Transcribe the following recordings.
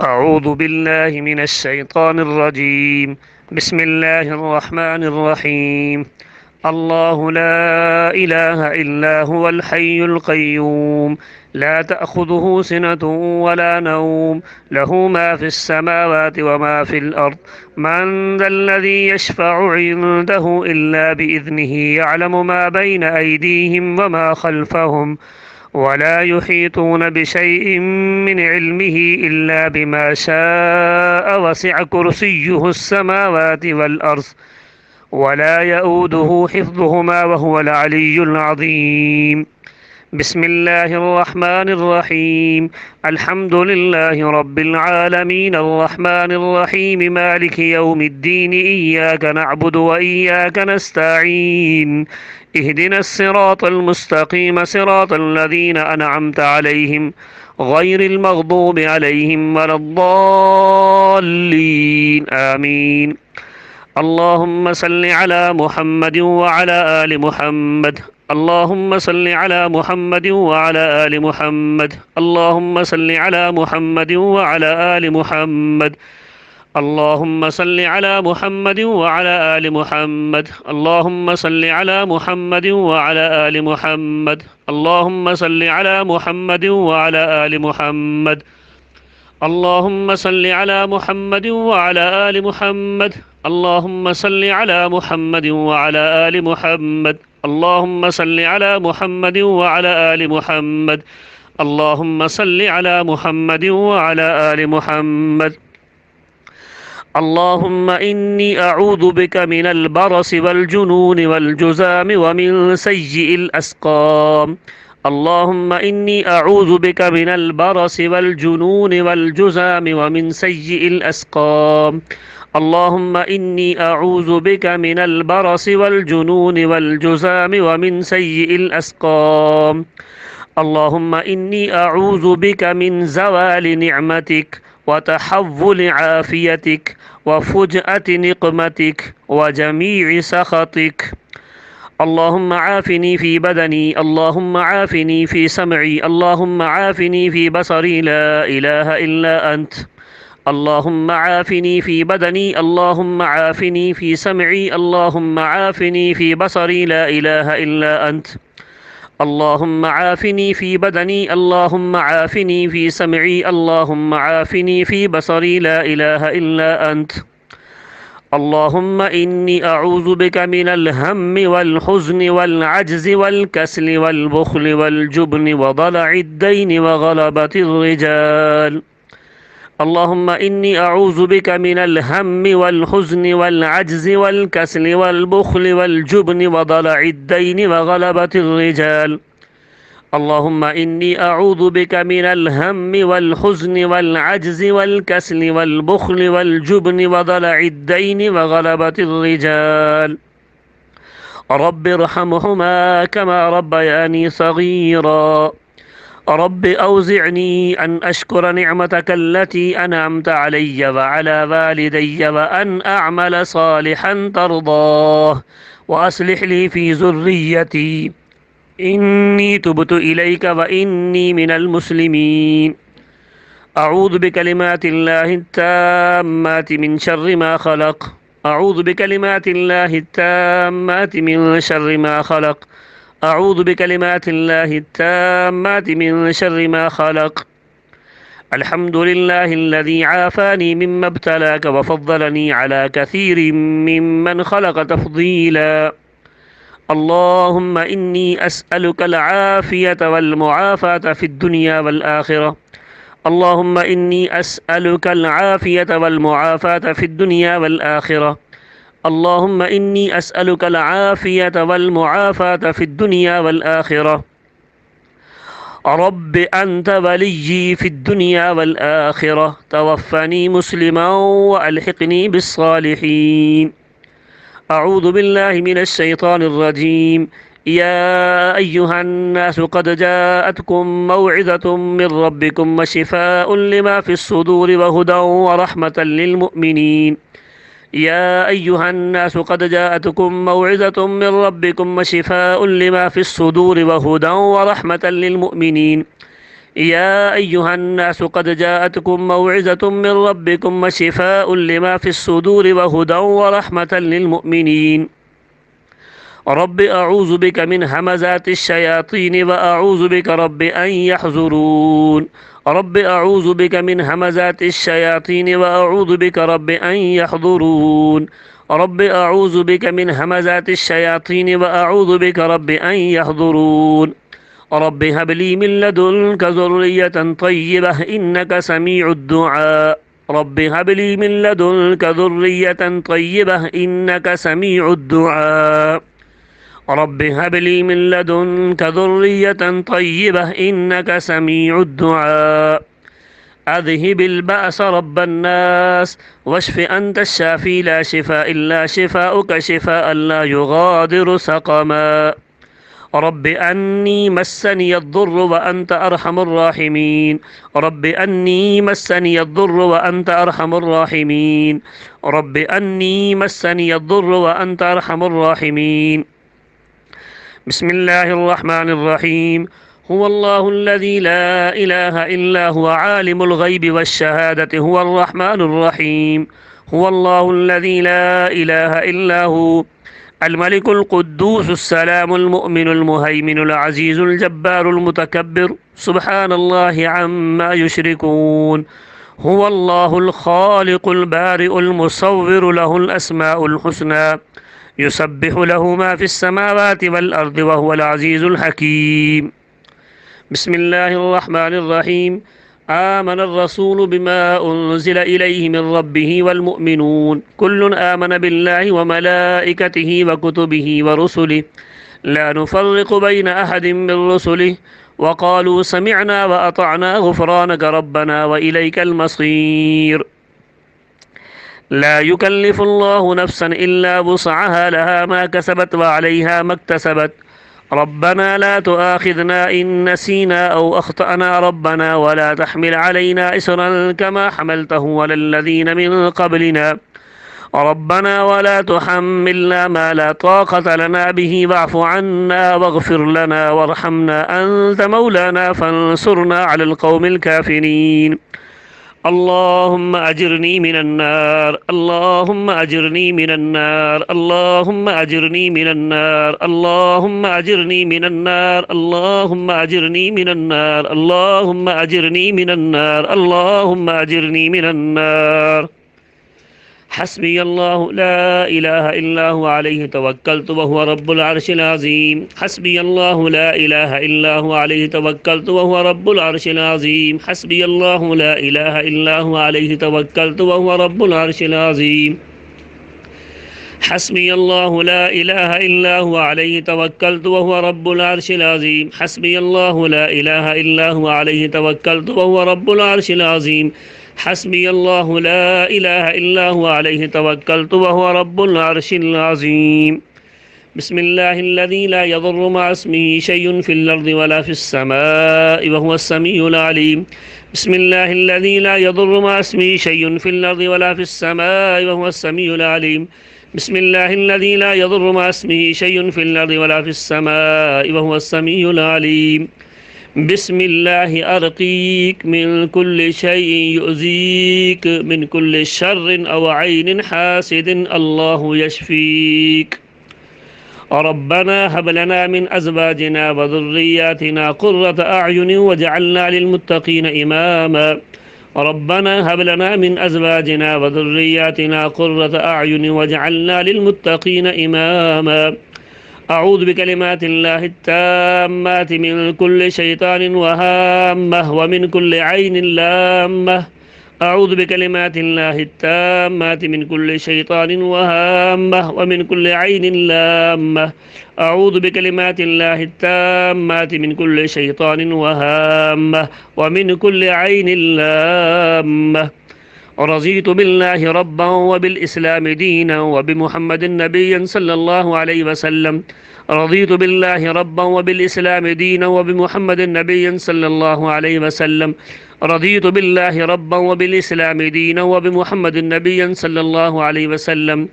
أعوذ بالله من الشيطان الرجيم. بسم الله الرحمن الرحيم. الله لا إله إلا هو الحي القيوم، لا تأخذه سنة ولا نوم، له ما في السماوات وما في الأرض. من ذا الذي يشفع عنده إلا بإذنه، يعلم ما بين أيديهم وما خلفهم، ولا يحيطون بشيء من علمه إلا بما شاء. وسع كرسيه السماوات والأرض، ولا يؤوده حفظهما وهو العلي العظيم. بسم الله الرحمن الرحيم. الحمد لله رب العالمين الرحمن الرحيم مالك يوم الدين، إياك نعبد وإياك نستعين. اهدنا الصراط المستقيم، صراط الذين أنعمت عليهم غير المغضوب عليهم ولا الضالين، آمين. اللهم صل على محمد وعلى آل محمد. اللهم صل على محمد وعلى آل محمد. اللهم صل على محمد وعلى آل محمد. اللهم صل على محمد وعلى آل محمد. اللهم صل على محمد وعلى آل محمد. اللهم صل على محمد وعلى آل محمد. اللهم صل على محمد وعلى آل محمد. اللهم صل على محمد وعلى آل محمد. اللهم صل على محمد وعلى آل محمد. اللهم صل على محمد وعلى آل محمد. اللهم إني أعوذ بك من البرص والجنون والجذام ومن سيء الأسقام. اللهم إني أعوذ بك من البرص والجنون والجذام ومن سيء الأسقام. اللهم إني أعوذ بك من البرص والجنون والجذام ومن سيء الأسقام. اللهم إني أعوذ بك من زوال نعمتك وتحول عافيتك وفجأة نقمتك وجميع سخطك. اللهم عافني في بدني، اللهم عافني في سمعي، اللهم عافني في بصري، لا إله إلا أنت. اللهم عافني في بدني، اللهم عافني في سمعي، اللهم عافني في بصري، لا إله إلا أنت. اللهم عافني في بدني، اللهم عافني في سمعي، اللهم عافني في بصري، لا إله إلا أنت. اللهم إني أعوذ بك من الهم والحزن والعجز والكسل والبخل والجبن وضلع الدين وغلبة الرجال. اللهم إني أعوذ بك من الهم والحزن والعجز والكسل والبخل والجبن وضلع الدين وغلبة الرجال. اللهم إني أعوذ بك من الهم والحزن والعجز والكسل والبخل والجبن وضلع الدين وغلبة الرجال. رب ارحمهما كما ربياني صغيرا. رب أوزعني أن أشكر نعمتك التي أنعمت علي وعلى والدي، وأن أعمل صالحا ترضاه، وأصلح لي في ذريتي، إني تبت إليك وإني من المسلمين. أعوذ بكلمات الله التامات من شر ما خلق. أعوذ بكلمات الله التامات من شر ما خلق. أعوذ بكلمات الله التامات من شر ما خلق. الحمد لله الذي عافاني مما ابتلاك وفضلني على كثير ممن خلق تفضيلا. اللهم إني أسألك العافية والمعافاة في الدنيا والآخرة. اللهم إني أسألك العافية والمعافاة في الدنيا والآخرة. اللهم إني أسألك العافية والمعافاة في الدنيا والآخرة. رب أنت وليي في الدنيا والآخرة، توفني مسلما وألحقني بالصالحين. أعوذ بالله من الشيطان الرجيم. يا أيها الناس قد جاءتكم موعظة من ربكم وشفاء لما في الصدور وهدى ورحمة للمؤمنين. يا أيها الناس قد جاءتكم موعظة من ربكم وشفاء لما في الصدور وهدى ورحمة للمؤمنين. يا أيها الناس قد جاءتكم موعظة من ربكم وشفاء لما في الصدور وهدى ورحمة للمؤمنين. رب أعوذ بك من همزات الشياطين وأعوذ بك رب أن يحضرون. رب أعوذ بك من همزات الشياطين وأعوذ بك رب أن يحضرون. رب أعوذ بك من همزات الشياطين وأعوذ بك رب أن يحضرون. رب هب لي من لدنك ذرية طيبة إنك سميع الدعاء. رب هب لي من لدنك ذرية طيبة إنك سميع الدعاء. رب هب لي من لدنك ذرية طيبة إنك سميع الدعاء. أذهب البأس رب الناس واشف أنت الشافي لا شفاء إلا شفاؤك شفاء لا يغادر سقما. رب أني مسني الضر وأنت أرحم الراحمين. رب أني مسني الضر وأنت أرحم الراحمين. رب أني مسني الضر وأنت أرحم الراحمين. بسم الله الرحمن الرحيم. هو الله الذي لا إله إلا هو عالم الغيب والشهادة هو الرحمن الرحيم. هو الله الذي لا إله إلا هو الملك القدوس السلام المؤمن المهيمن العزيز الجبار المتكبر سبحان الله عما يشركون. هو الله الخالق البارئ المصور له الأسماء الحسنى يسبح له ما في السماوات والأرض وهو العزيز الحكيم. بسم الله الرحمن الرحيم. آمن الرسول بما أنزل إليه من ربه والمؤمنون كل آمن بالله وملائكته وكتبه ورسله لا نفرق بين أحد من رسله وقالوا سمعنا وأطعنا غفرانك ربنا وإليك المصير. لا يكلف الله نفسا إلا وسعها لها ما كسبت وعليها ما اكتسبت. ربنا لا تؤاخذنا إن نسينا أو أخطأنا ربنا ولا تحمل علينا إسرا كما حملته على الذين من قبلنا. ربنا ولا تحملنا ما لا طاقة لنا به واعف عنا واغفر لنا وارحمنا أنت مولانا فانصرنا على القوم الكافرين. اللهم أجرني من النار. اللهم أجرني من النار. اللهم أجرني من النار. اللهم أجرني من النار. اللهم أجرني من النار. اللهم أجرني من النار. اللهم أجرني من النار. حسبي الله لا إله إلا هو عليه توكلت وهو رب العرش العظيم. حسبي الله لا إله إلا هو عليه توكلت وهو رب العرش العظيم. حسبي الله لا إله إلا هو عليه توكلت وهو رب العرش العظيم. حسبي الله لا إله إلا هو عليه توكلت وهو رب العرش العظيم. حسبي الله لا إله إلا هو عليه توكلت وهو رب العرش العظيم. حسبي الله لا إله إلا هو عليه توكلت وهو رب العرش العظيم. بسم الله الذي لا يضر مع اسمه شيء في الأرض ولا في السماء وهو السميع العليم. بسم الله الذي لا يضر مع اسمه شيء في الأرض ولا في السماء وهو السميع العليم. بسم الله الذي لا يضر مع اسمه شيء في الأرض ولا في السماء وهو السميع العليم. بسم الله أرقيك من كل شيء يؤذيك من كل شر أو عين حاسد الله يشفيك. ربنا هب لنا من أزواجنا وذرياتنا قرة أعين واجعلنا للمتقين إماما. ربنا هب لنا من أزواجنا وذرياتنا قرة أعين واجعلنا للمتقين إماما. أعوذ بكلمات الله التامات من كل شيطان وهامة ومن كل عين لامة. أعوذ بكلمات الله التامات من كل شيطان وهامة ومن كل عين لامة. أعوذ بكلمات الله التامات من كل شيطان وهامة ومن كل عين لامة. رضيت بالله ربا وبالإسلام دينا وبمحمد نبيا صلى الله عليه وسلم. رضيت بالله ربا وبالإسلام دينا وبمحمد نبيا صلى الله عليه وسلم. رضيت بالله ربا وبالإسلام دينا وبمحمد نبيا صلى الله عليه وسلم.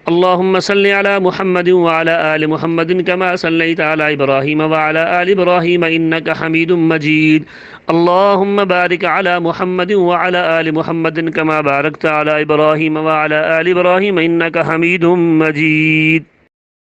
اللهم صل على محمد وعلى آل محمد كما صليت على إبراهيم وعلى آل إبراهيم إنك حميد مجيد اللهم بارك على محمد وعلى آل محمد كما باركت على إبراهيم وعلى آل إبراهيم إنك حميد مجيد